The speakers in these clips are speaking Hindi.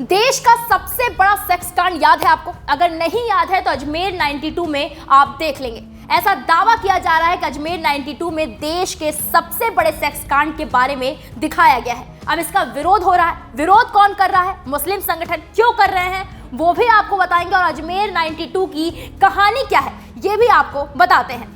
देश का सबसे बड़ा सेक्स कांड याद है आपको? अगर नहीं याद है तो अजमेर 92 में आप देख लेंगे। ऐसा दावा किया जा रहा है कि अजमेर 92 में देश के सबसे बड़े सेक्स कांड के बारे में दिखाया गया है। अब इसका विरोध हो रहा है। विरोध कौन कर रहा है? मुस्लिम संगठन क्यों कर रहे हैं वो भी आपको बताएंगे, और अजमेर 92 की कहानी क्या है ये भी आपको बताते हैं।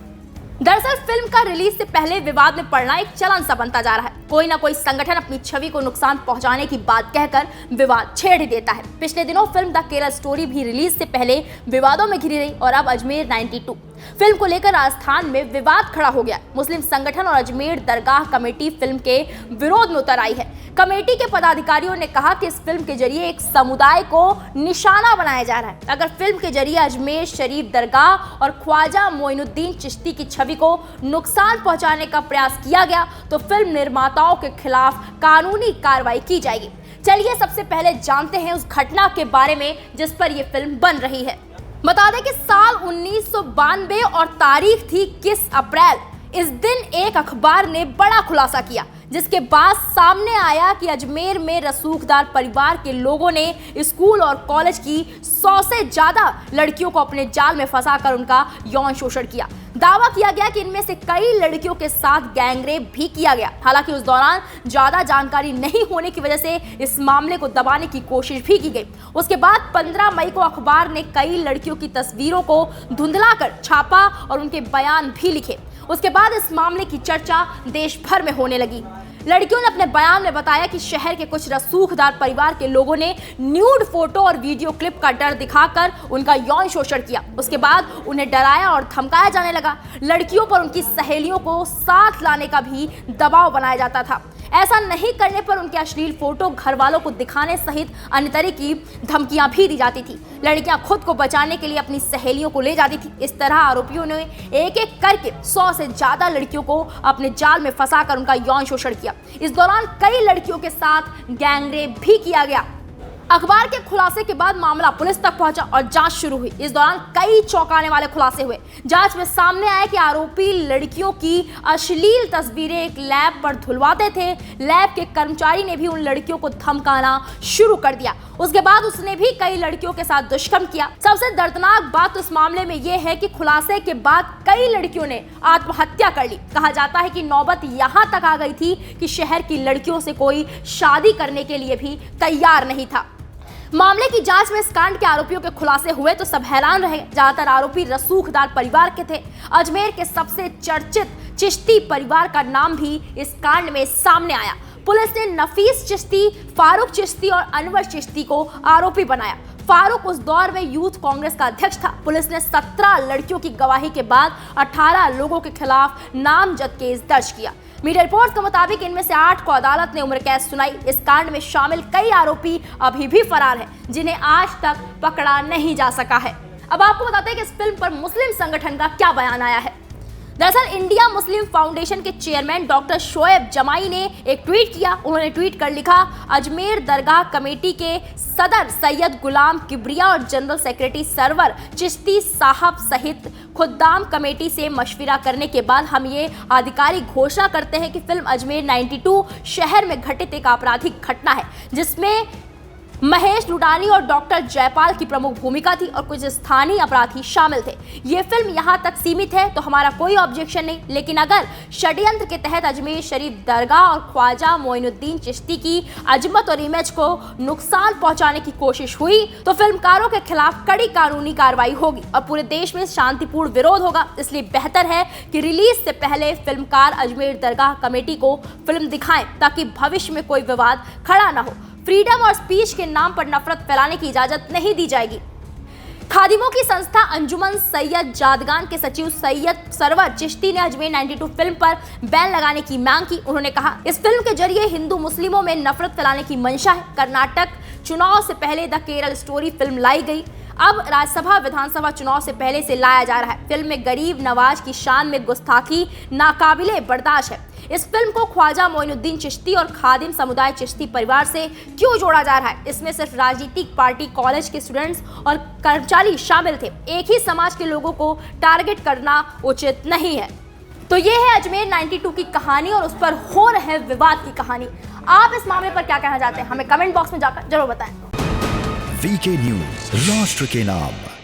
दरअसल फिल्म का रिलीज से पहले विवाद में पड़ना एक चलन सा बनता जा रहा है। कोई ना कोई संगठन अपनी छवि को नुकसान पहुंचाने की बात कहकर विवाद छेड़ ही देता है। पिछले दिनों फिल्म द केरल स्टोरी भी रिलीज से पहले विवादों में घिरी रही, और अब अजमेर 92 फिल्म को लेकर राजस्थान में विवाद खड़ा हो गया। मुस्लिम संगठन और अजमेर दरगाह कमेटी फिल्म के विरोध में उतर आई है। कमेटी के पदाधिकारियों ने कहा कि इस फिल्म के जरिए एक समुदाय को निशाना बनाया जा रहा है। अगर फिल्म के जरिए अजमेर शरीफ दरगाह और ख्वाजा मोइनुद्दीन चिश्ती की छवि को नुकसान पहुंचाने का प्रयास किया गया तो फिल्म निर्माताओं के खिलाफ कानूनी कार्रवाई की जाएगी। चलिए सबसे पहले जानते हैं उस घटना के बारे में जिस पर यह फिल्म बन रही है। बता दें कि साल 1992 और तारीख थी 21 अप्रैल। इस दिन एक अखबार ने बड़ा खुलासा किया, जिसके बाद सामने आया कि अजमेर में रसूखदार परिवार के लोगों ने स्कूल और कॉलेज की 100 से ज्यादा लड़कियों को अपने जाल में फंसाकर उनका यौन शोषण किया। दावा किया गया कि इनमें से कई लड़कियों के साथ गैंगरेप भी किया गया। हालांकि उस दौरान ज्यादा जानकारी नहीं होने की वजह से इस मामले को दबाने की कोशिश भी की गई। उसके बाद 15 मई को अखबार ने कई लड़कियों की तस्वीरों को धुंधलाकर छापा और उनके बयान भी लिखे। उसके बाद इस मामले की चर्चा देश भर में होने लगी। लड़कियों ने अपने बयान में बताया कि शहर के कुछ रसूखदार परिवार के लोगों ने न्यूड फोटो और वीडियो क्लिप का डर दिखाकर उनका यौन शोषण किया। उसके बाद उन्हें डराया और धमकाया जाने लगा। लड़कियों पर उनकी सहेलियों को साथ लाने का भी दबाव बनाया जाता था। ऐसा नहीं करने पर उनके अश्लील फोटो घर वालों को दिखाने सहित अन्य तरह की धमकियां भी दी जाती थी। लड़कियां खुद को बचाने के लिए अपनी सहेलियों को ले जाती थी। इस तरह आरोपियों ने एक एक करके 100 से ज्यादा लड़कियों को अपने जाल में फंसाकर उनका यौन शोषण किया। इस दौरान कई लड़कियों के साथ गैंगरेप भी किया गया। अखबार के खुलासे के बाद मामला पुलिस तक पहुंचा और जांच शुरू हुई। इस दौरान कई चौंकाने वाले खुलासे हुए। जांच में सामने आया कि आरोपी लड़कियों की अश्लील तस्वीरें एक लैब पर धुलवाते थे। लैब के कर्मचारी ने भी उन लड़कियों को धमकाना शुरू कर दिया। उसके बाद उसने भी कई लड़कियों के साथ दुष्कर्म किया। सबसे दर्दनाक बात इस मामले में यह है कि खुलासे के बाद कई लड़कियों ने आत्महत्या कर ली। कहा जाता है कि नौबत यहां तक आ गई थी कि शहर की लड़कियों से कोई शादी करने के लिए भी तैयार नहीं था। मामले की जांच में इस कांड के आरोपियों के खुलासे हुए तो सब हैरान रहे। ज्यादातर आरोपी रसूखदार परिवार के थे। अजमेर के सबसे चर्चित चिश्ती परिवार का नाम भी इस कांड में सामने आया। पुलिस ने नफीस चिश्ती, फारूक चिश्ती और अनवर चिश्ती को आरोपी बनाया। फारूक उस दौर में यूथ कांग्रेस का अध्यक्ष था। पुलिस ने 17 लड़कियों की गवाही के बाद 18 लोगों के खिलाफ नामजद केस दर्ज किया। मीडिया रिपोर्ट्स के मुताबिक इनमें से 8 को अदालत ने उम्र कैद सुनाई। इस कांड में शामिल कई आरोपी अभी भी फरार हैं, जिन्हें आज तक पकड़ा नहीं जा सका है। अब आपको बताते हैं कि इस फिल्म पर मुस्लिम संगठन का क्या बयान आया है। दरअसल इंडिया मुस्लिम फाउंडेशन के चेयरमैन डॉक्टर शोएब जमाई ने एक ट्वीट किया। उन्होंने ट्वीट कर लिखा, अजमेर दरगाह कमेटी के सदर सैयद गुलाम किबरिया और जनरल सेक्रेटरी सरवर चिश्ती साहब सहित खुद्दाम कमेटी से मशविरा करने के बाद हम ये आधिकारिक घोषणा करते हैं कि फिल्म अजमेर 92 शहर में घटित एक आपराधिक घटना है, जिसमें महेश लुडानी और डॉक्टर जयपाल की प्रमुख भूमिका थी और कुछ स्थानीय अपराधी शामिल थे। ये फिल्म यहाँ तक सीमित है तो हमारा कोई ऑब्जेक्शन नहीं, लेकिन अगर षड्यंत्र के तहत अजमेर शरीफ दरगाह और ख्वाजा मोइनुद्दीन चिश्ती की अजमत और इमेज को नुकसान पहुंचाने की कोशिश हुई तो फिल्मकारों के खिलाफ कड़ी कानूनी कार्रवाई होगी और पूरे देश में शांतिपूर्ण विरोध होगा। इसलिए बेहतर है कि रिलीज से पहले फिल्मकार अजमेर दरगाह कमेटी को फिल्म दिखाएं ताकि भविष्य में कोई विवाद खड़ा न हो। फ्रीडम और स्पीच के नाम पर नफरत फैलाने की इजाजत नहीं दी जाएगी। खादिमों की संस्था अंजुमन सैयद जादगान के सचिव सैयद सरवर चिश्ती ने अजमेर 92 फिल्म पर बैन लगाने की मांग की। उन्होंने कहा, इस फिल्म के जरिए हिंदू मुस्लिमों में नफरत फैलाने की मंशा है। कर्नाटक चुनाव से पहले द केरल स्टोरी फिल्म लाई गई, अब राज्यसभा विधानसभा चुनाव से पहले से लाया जा रहा है। फिल्म में गरीब नवाज की शान में गुस्ताखी नाकाबिले बर्दाश्त है। इस फिल्म को ख्वाजा मोइनुद्दीन चिश्ती और खादिम समुदाय चिश्ती परिवार से क्यों जोड़ा जा रहा है? इसमें सिर्फ राजनीतिक पार्टी, कॉलेज के स्टूडेंट्स और कर्मचारी शामिल थे। एक ही समाज के लोगों को टारगेट करना उचित नहीं है। तो ये है अजमेर 92 की कहानी और उस पर हो रहे विवाद की कहानी। आप इस मामले पर क्या कहना चाहते हैं? हमें कमेंट बॉक्स में जाकर जरूर बताएं। वीके न्यूज, राष्ट्र के नाम।